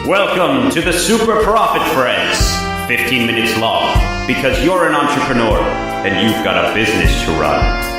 Welcome to the Super Profit Friends. 15 minutes long, because you're an entrepreneur and you've got a business to run.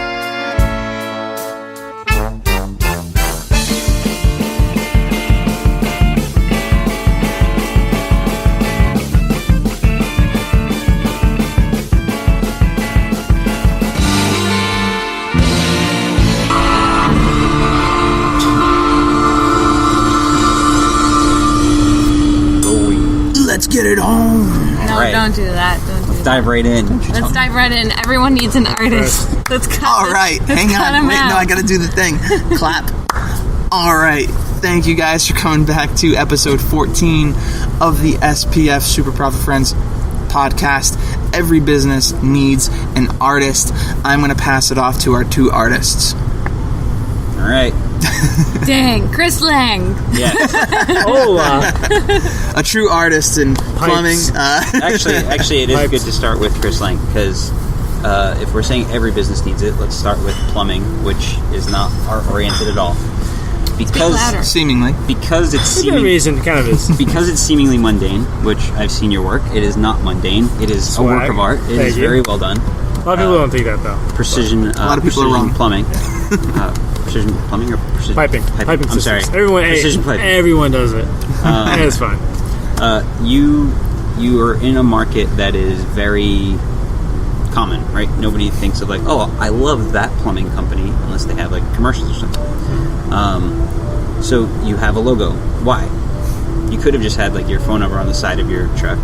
Let's get it on. No, right. Don't do that. Let's dive right in. Let's dive right in. Everyone needs an artist. That's kind All right, hang on. Wait, no, I got to do the thing. Clap. All right. Thank you guys for coming back to episode 14 of the SPF Super Profit Friends podcast. Every business needs an artist. I'm going to pass it off to our two artists. All right. Dang, Chris Lang. Yeah. A true artist in plumbing. Actually, it is good to start with Chris Lang, because if we're saying every business needs it, let's start with plumbing, which is not art-oriented at all. Because seemingly. Because it's kind of is. Because it's seemingly mundane, which I've seen your work. It is not mundane. It is a work of art. It is very well done. A lot of people don't think that, though. Precision. A lot of people are wrong. Plumbing. Precision plumbing or precision piping? Piping I'm systems. sorry. Precision piping. Everyone does it. It's fine. You are in a market that is very common, right? Nobody thinks of like, oh, I love that plumbing company unless they have like commercials or something. So you have a logo. Why? You could have just had like your phone number on the side of your truck,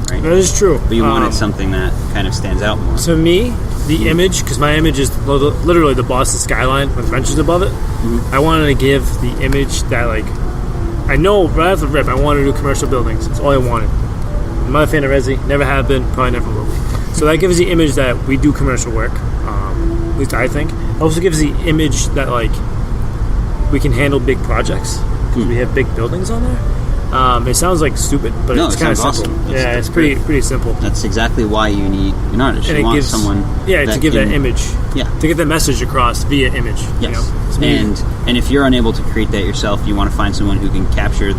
right? That is true. But you wanted something that kind of stands out more. To me, the image, because my image is literally the Boston skyline with benches above it. Mm-hmm. I wanted to give the image that, like, I know right off the rip, I wanted to do commercial buildings. That's all I wanted. I'm not a fan of resi, never have been, probably never will be. So that gives the image that we do commercial work, at least I think. It also gives the image that, like, we can handle big projects because we have big buildings on there. It sounds like stupid, but it's kind of simple. Awesome. It's pretty simple. That's exactly why you need an artist. And you want gives someone to give that image. Yeah. To get that message across via image. Yes. You know? And if you're unable to create that yourself, you want to find someone who can capture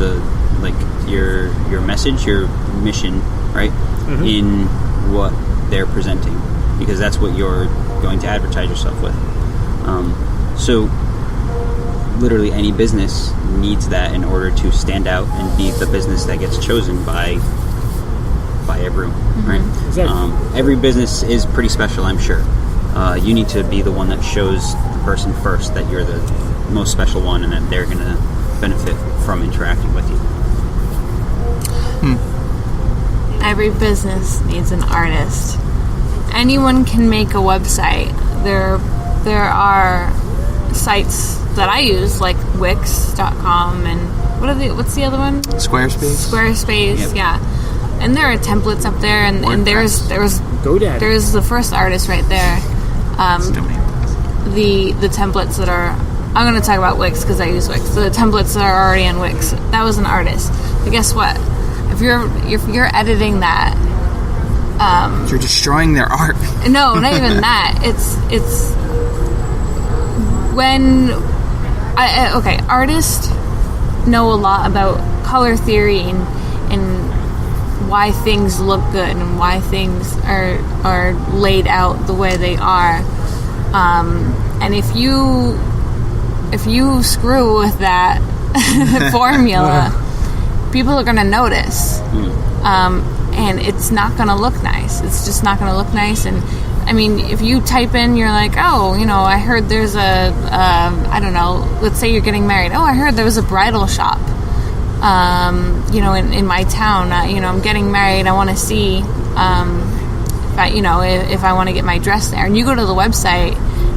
your message, your mission, right? Mm-hmm. In what they're presenting, because that's what you're going to advertise yourself with. So literally any business needs that in order to stand out and be the business that gets chosen by everyone, right? Exactly. Every business is pretty special, I'm sure. You need to be the one that shows the person first that you're the most special one and that they're going to benefit from interacting with you. Every business needs an artist. Anyone can make a website. There are sites that I use, like Wix.com and what's the other one? Squarespace, yep. Yeah. And there are templates up there, and there's GoDaddy. There's the first artist right there. The templates that are, I'm going to talk about Wix because I use Wix. The templates that are already on Wix, that was an artist. But guess what? If you're editing that, you're destroying their art. No, not even that. It's when artists know a lot about color theory and why things look good and why things are laid out the way they are. And if you screw with that formula, people are going to notice. And it's not going to look nice. It's just not going to look nice. And I mean, if you type in, you're like, oh, I heard there's I don't know, let's say you're getting married. Oh, I heard there was a bridal shop, in my town. I'm getting married. I want to see, if I want to get my dress there. And you go to the website,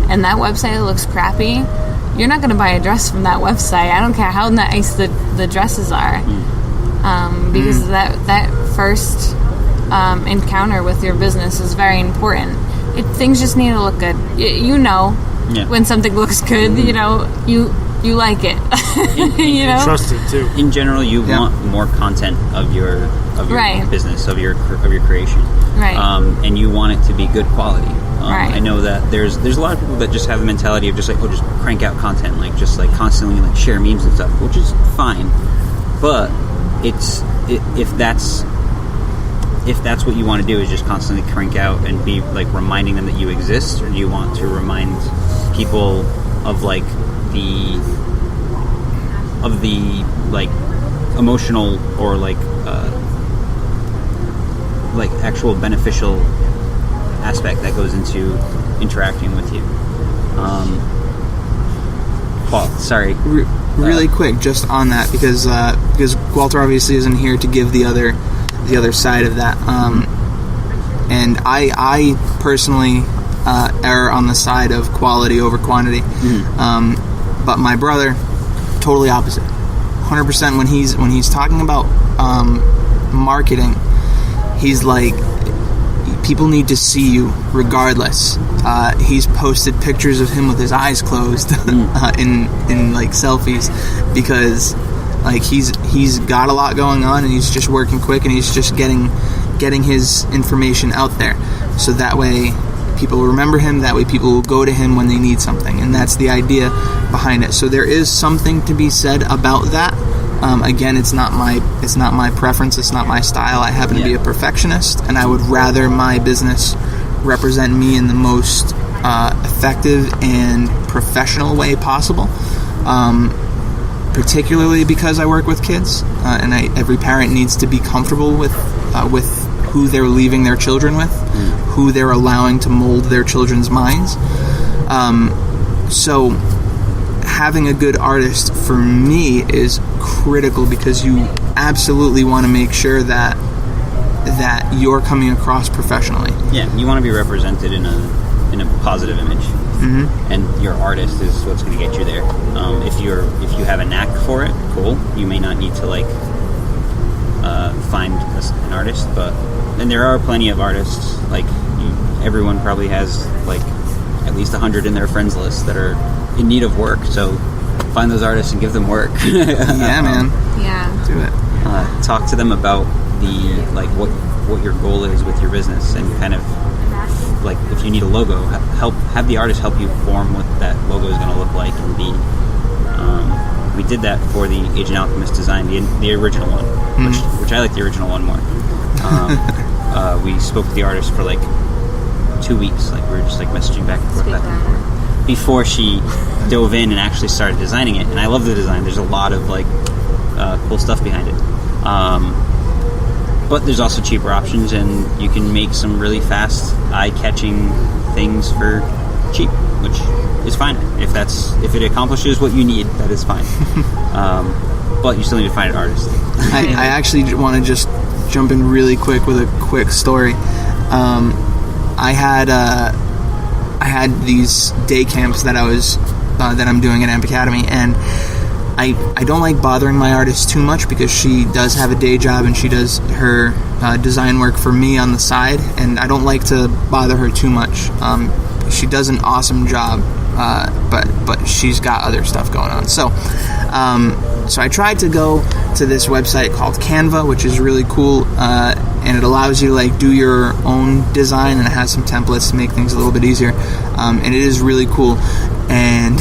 and that website looks crappy. You're not going to buy a dress from that website. I don't care how nice the dresses are. Because that first encounter with your business is very important. Things just need to look good. When something looks good, you like it. Trust it too. In general, you want more content of your right. business, of your creation, right? And you want it to be good quality. Right. I know that there's a lot of people that just have the mentality of just like, just crank out content, just constantly share memes and stuff, which is fine. But if that's what you want to do, is just constantly crank out and be like reminding them that you exist, or do you want to remind people of like the like emotional or like actual beneficial aspect that goes into interacting with you? Paul, sorry. Really quick, just on that, because Walter obviously isn't here to give the other side of that, and I personally err on the side of quality over quantity, but my brother, totally opposite, 100%. When he's talking about marketing, he's like, people need to see you regardless. He's posted pictures of him with his eyes closed in like selfies, because like he's got a lot going on, and he's just working quick, and he's just getting his information out there, so that way people will remember him, that way people will go to him when they need something, and that's the idea behind it. So there is something to be said about that. Again, it's not my preference, it's not my style. I happen to be a perfectionist, and I would rather my business represent me in the most effective and professional way possible, particularly because I work with kids, and every parent needs to be comfortable with who they're leaving their children with, who they're allowing to mold their children's minds. So having a good artist for me is critical, because you absolutely want to make sure that you're coming across professionally. Yeah, you want to be represented in a positive image, and your artist is what's going to get you there. If you have a knack for it, cool. You may not need to like find an artist, and there are plenty of artists. Like everyone probably has like at least 100 in their friends list that are in need of work, so find those artists and give them work. Yeah, man. Yeah. Do it. Talk to them about what your goal is with your business, and kind of like if you need a logo, have the artist help you form what that logo is going to look like and be. We did that for the Agent Alchemist design, the original one, which I like the original one more. We spoke to the artist for like 2 weeks, like we were just like messaging back and forth, before she dove in and actually started designing it. And I love the design. There's a lot of like cool stuff behind it. But there's also cheaper options, and you can make some really fast, eye-catching things for cheap, which is fine. If it accomplishes what you need, that is fine. But you still need to find an artist. I actually want to just jump in really quick with a quick story. I had these day camps that I'm doing at Amp Academy, and I don't like bothering my artist too much, because she does have a day job and she does her design work for me on the side, and I don't like to bother her too much. She does an awesome job, but she's got other stuff going on. So I tried to go to this website called Canva, which is really cool, and it allows you to like do your own design, and it has some templates to make things a little bit easier, and it is really cool. And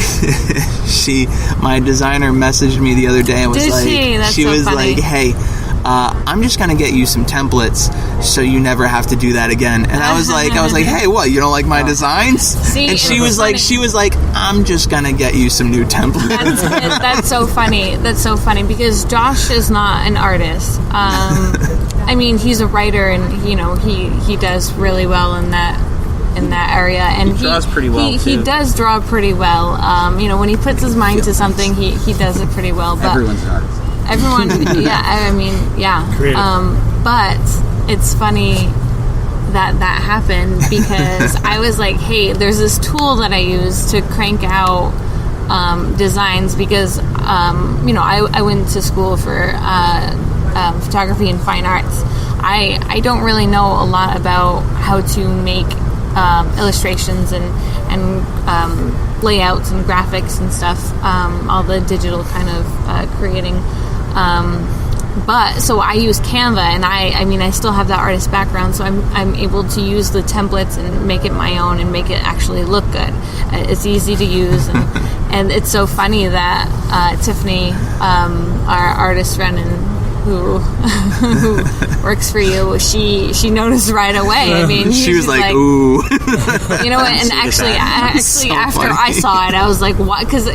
my designer messaged me the other day and was funny. Like, hey, I'm just gonna get you some templates so you never have to do that again. And I was like, hey, what, you don't like my designs? See, and she was like, I'm just gonna get you some new templates. That's so funny. That's so funny, because Josh is not an artist. I mean, he's a writer, and he does really well in that area, and he draws pretty well. He does draw pretty well. When he puts his mind to something, he does it pretty well. But everyone's an artist. Everyone, yeah. I mean, yeah. But it's funny that happened, because I was like, hey, there's this tool that I use to crank out designs, because I went to school for photography and fine arts. I don't really know a lot about how to make illustrations and layouts and graphics and stuff, all the digital kind of creating. But so I use Canva, and I still have that artist background, so I'm able to use the templates and make it my own and make it actually look good. It's easy to use, And it's so funny that Tiffany, our artist friend who works for you, she noticed right away. I mean, she was like, "Ooh," you know what? And actually, so after funny. I saw it, I was like, "What?" Because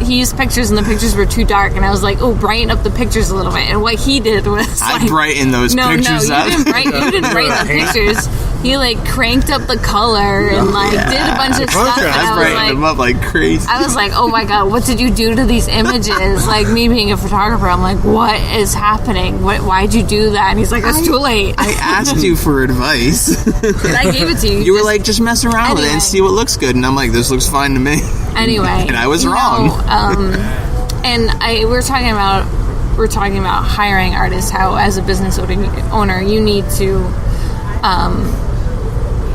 he used pictures, and the pictures were too dark, and I was like, "Oh, brighten up the pictures a little bit." And what he did was, I brightened those pictures up. You didn't brighten the pictures. He like cranked up the color and did a bunch of stuff. And I brightened them up like crazy. I was like, "Oh my god, what did you do to these images?" Like me being a photographer, I'm like, "What is happening? Why'd you do that?" And he's like, "It's too late." I asked you for advice. I gave it to you. You were like, "Just mess around with it and see what looks good." And I'm like, "This looks fine to me." Anyway, and I was wrong. And we're talking about hiring artists. How as a business owner, you need to.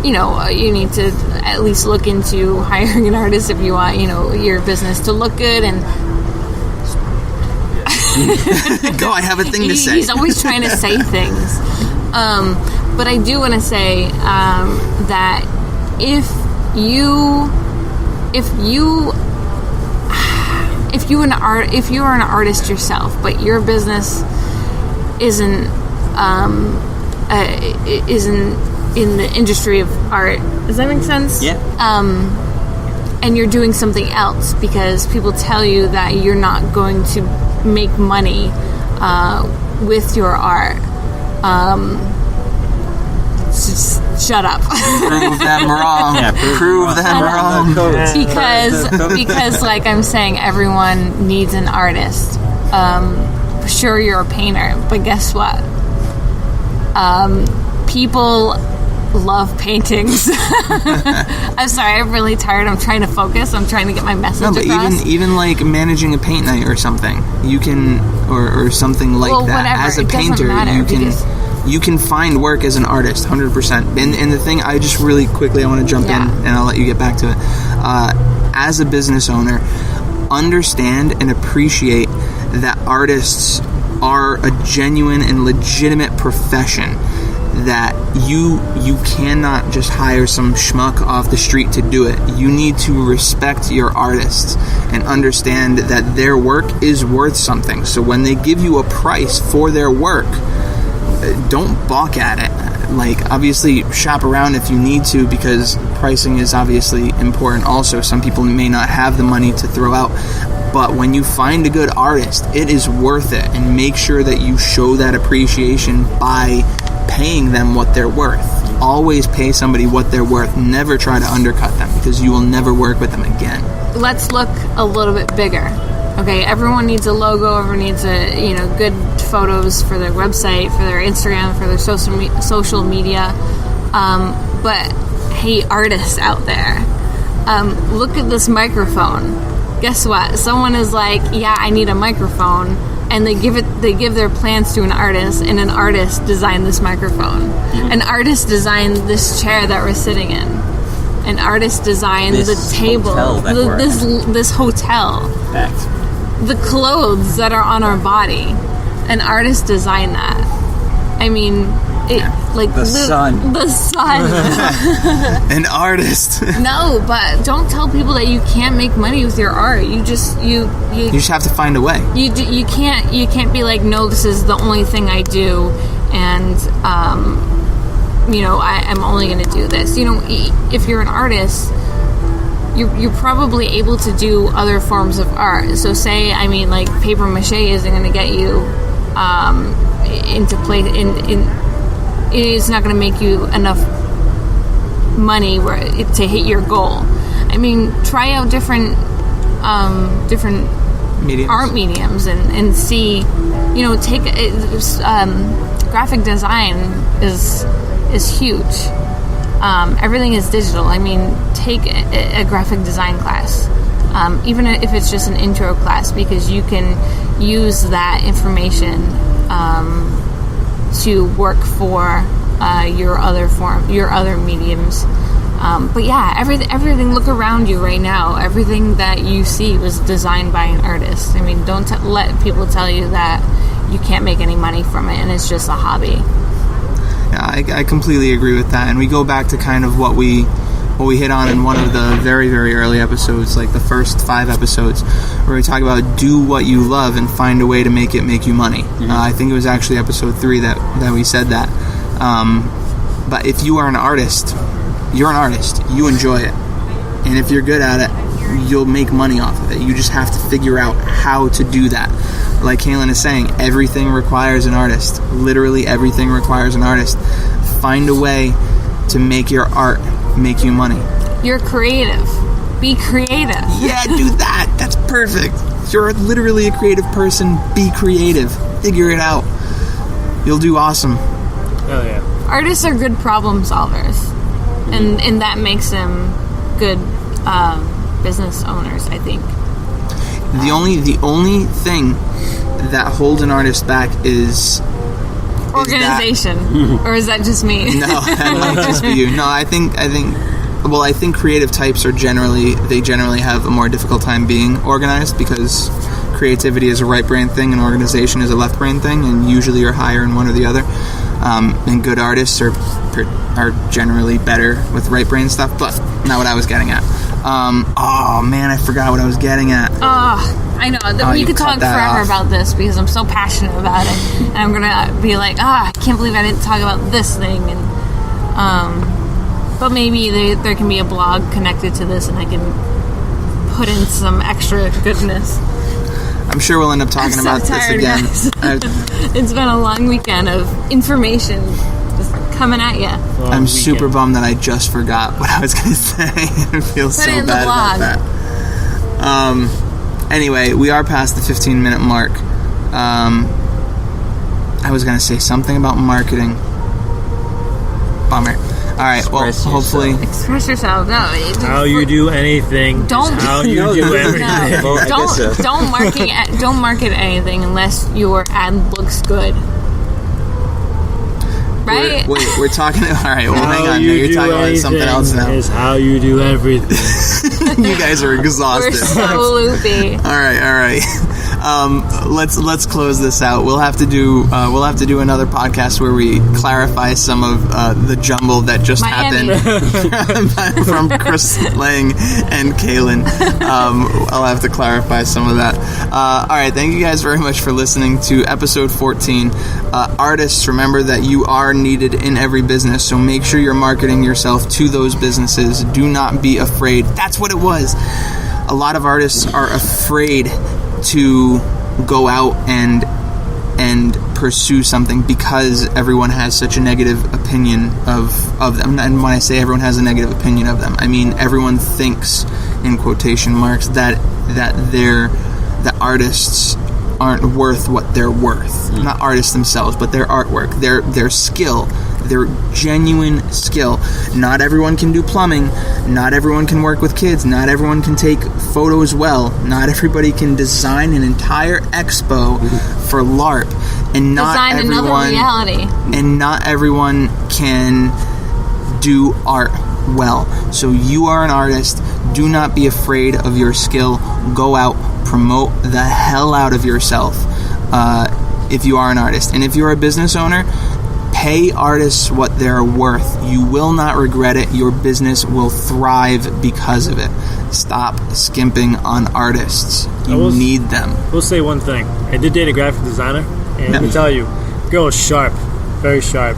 You need to at least look into hiring an artist if you want, your business to look good. And go, I have a thing to say. He's always trying to say things. But I do want to say that if you are an artist yourself, but your business isn't in the industry of art. Does that make sense? Yeah. And you're doing something else because people tell you that you're not going to make money with your art. Just shut up. Prove them wrong. Yeah, prove them wrong. Because, like I'm saying, everyone needs an artist. Sure, you're a painter, but guess what? People love paintings. I'm sorry, I'm really tired. I'm trying to focus. I'm trying to get my message across. even like managing a paint night or something, you can, or something like that. Whatever. As a painter, you can find work as an artist, 100%. And the thing, I just really quickly, I want to jump in, and I'll let you get back to it. As a business owner, understand and appreciate that artists are a genuine and legitimate profession. That you cannot just hire some schmuck off the street to do it. You need to respect your artists and understand that their work is worth something. So when they give you a price for their work, don't balk at it. Like, obviously, shop around if you need to, because pricing is obviously important also. Some people may not have the money to throw out. But when you find a good artist, it is worth it. And make sure that you show that appreciation by paying them what they're worth. Always pay somebody what they're worth. Never try to undercut them, because you will never work with them again. Let's look a little bit bigger. Okay, everyone needs a logo. Everyone needs good photos for their website, for their Instagram, for their social media. But hey, artists out there, look at this microphone. Guess what? Someone is like, yeah, I need a microphone, and they give their plans to an artist, and an artist designed this microphone. Mm-hmm. An artist designed this chair that we're sitting in. An artist designed the table, this hotel. Fact. The clothes that are on our body. An artist designed that. I mean, the sun. The sun. An artist. No, but don't tell people that you can't make money with your art. You just have to find a way. You can't be like, no, this is the only thing I do, and I'm only going to do this. If you're an artist, you're probably able to do other forms of art. So say, like paper mache isn't going to get you into play. It's not going to make you enough money to hit your goal. Try out different mediums. Art mediums and see. Graphic design is huge. Everything is digital. Take a graphic design class, even if it's just an intro class, because you can use that information to work for your other mediums. But yeah, everything. Look around you right now. Everything that you see was designed by an artist. Don't let people tell you that you can't make any money from it and it's just a hobby. Yeah, I completely agree with that. And we go back to kind of what we what we hit on in one of the very, very early episodes, like the first 5 episodes, where we talk about do what you love and find a way to make it make you money. I think it was actually episode 3 that we said that. But if you are an artist, you're an artist. You enjoy it. And if you're good at it, you'll make money off of it. You just have to figure out how to do that. Like Kaylin is saying, everything requires an artist. Literally everything requires an artist. Find a way to make your art make you money. You're creative. Be creative. Yeah, do that. That's perfect. You're literally a creative person. Be creative. Figure it out. You'll do awesome. Oh yeah. Artists are good problem solvers, and that makes them good business owners, I think. The only thing that holds an artist back is organization. Or is that just me? No, that might just be you. No, I think creative types generally have a more difficult time being organized, because creativity is a right brain thing and organization is a left brain thing, and usually you're higher in one or the other. And good artists are generally better with right brain stuff, but not what I was getting at. Oh man, I forgot what I was getting at. I know. We could talk forever about this because I'm so passionate about it, and I'm gonna be like, I can't believe I didn't talk about this thing. And but maybe there can be a blog connected to this, and I can put in some extra goodness. I'm sure we'll end up talking about this again. It's been a long weekend of information just coming at you. I'm super bummed that I just forgot what I was going to say. I feel so bad about that. Anyway, we are past the 15-minute mark. I was going to say something about marketing. Bummer. All right. Well, hopefully express yourself. No, how you do anything. Don't. How you do everything. No, don't market anything unless your ad looks good. Right? We're talking. All right. Well, hang on. You're talking about something else now. Is how you do everything. You guys are exhausted. We're so loopy. All right. Let's close this out. We'll have to do another podcast where we clarify some of the jumble that just happened from Chris Lang and Kaylin. I'll have to clarify some of that. All right, thank you guys very much for listening to episode 14. Artists, remember that you are needed in every business, so make sure you're marketing yourself to those businesses. Do not be afraid. That's what it was. A lot of artists are afraid to go out and pursue something because everyone has such a negative opinion of them. And when I say everyone has a negative opinion of them, I mean everyone thinks, in quotation marks, that the artists aren't worth what they're worth. Not artists themselves, but their artwork, their skill, their genuine skill. Not everyone can do plumbing. Not everyone can work with kids. Not everyone can take photos well. Not everybody can design an entire expo for LARP. And not design everyone, another reality. And not everyone can do art well. So you are an artist. Do not be afraid of your skill. Go out, promote the hell out of yourself if you are an artist. And if you're a business owner, pay artists what they're worth. You will not regret it. Your business will thrive because of it. Stop skimping on artists. You need them. We'll say one thing. I did date a graphic designer, and I can tell you, girl is sharp, very sharp.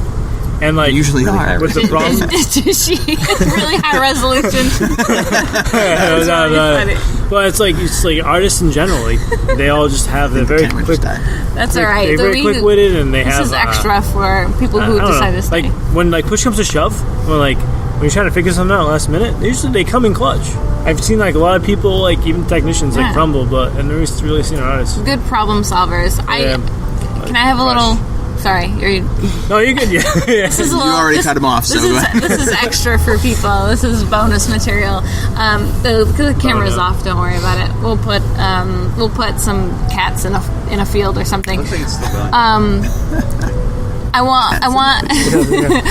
And like usually are. What's the problem? Is she really high resolution? But it's like artists in general, like they all just have the very quick. That's all right. They're very quick-witted, and they this have. This is extra for people who decide to stay. Like when push comes to shove, when you're trying to figure something out last minute, usually they come in clutch. I've seen like a lot of people, like even technicians, like crumble, and never really seen an artist. Good problem solvers. Can I have a little? Sorry, no, you're good. Yeah, you already cut him off. So this is extra for people. This is bonus material. The camera's off. Don't worry about it. We'll put some cats in a field or something. Looks like it's still going. I want.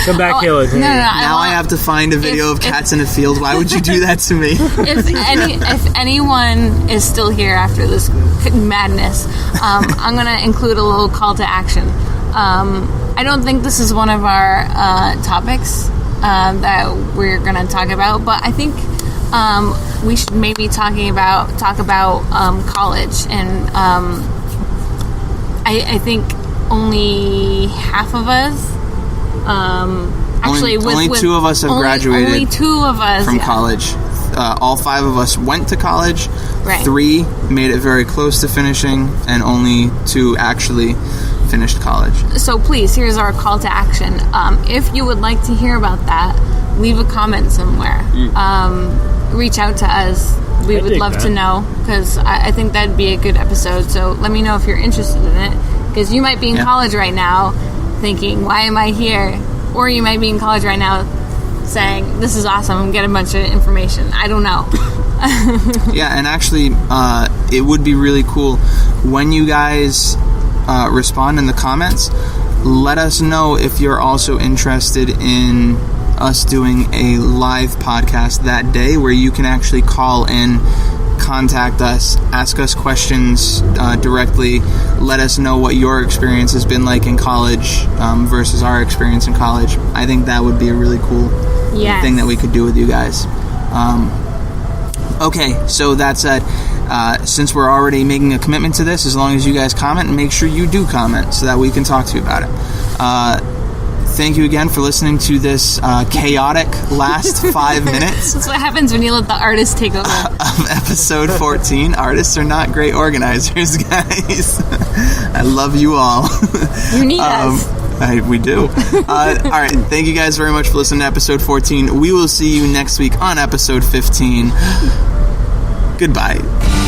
Come back, Caleb. No. I have to find a video of cats in a field. Why would you do that to me? If anyone is still here after this madness, I'm gonna include a little call to action. I don't think this is one of our topics that we're going to talk about, but I think we should maybe talk about college, and I think only half of us. Actually, only two of us have graduated. Only two of us from college. All 5 of us went to college. Right. 3 made it very close to finishing, and only 2 actually finished college. So please, here's our call to action. If you would like to hear about that, leave a comment somewhere. Reach out to us. We would love to know, because I think that'd be a good episode. So let me know if you're interested in it, because you might be in college right now thinking, why am I here? Or you might be in college right now saying, this is awesome, I'm getting a bunch of information. I don't know. Yeah, and actually, it would be really cool when you guys respond in the comments. Let us know if you're also interested in us doing a live podcast that day, where you can actually call in, contact us, ask us questions directly, let us know what your experience has been like in college versus our experience in college. I think that would be a really cool thing that we could do with you guys. Okay, so that said, since we're already making a commitment to this, as long as you guys comment, make sure you do comment so that we can talk to you about it. Thank you again for listening to this chaotic last 5 minutes. That's what happens when you let the artist take over. Of episode 14. Artists are not great organizers, guys. I love you all. You need us. We do. All right. Thank you guys very much for listening to episode 14. We will see you next week on episode 15. Goodbye.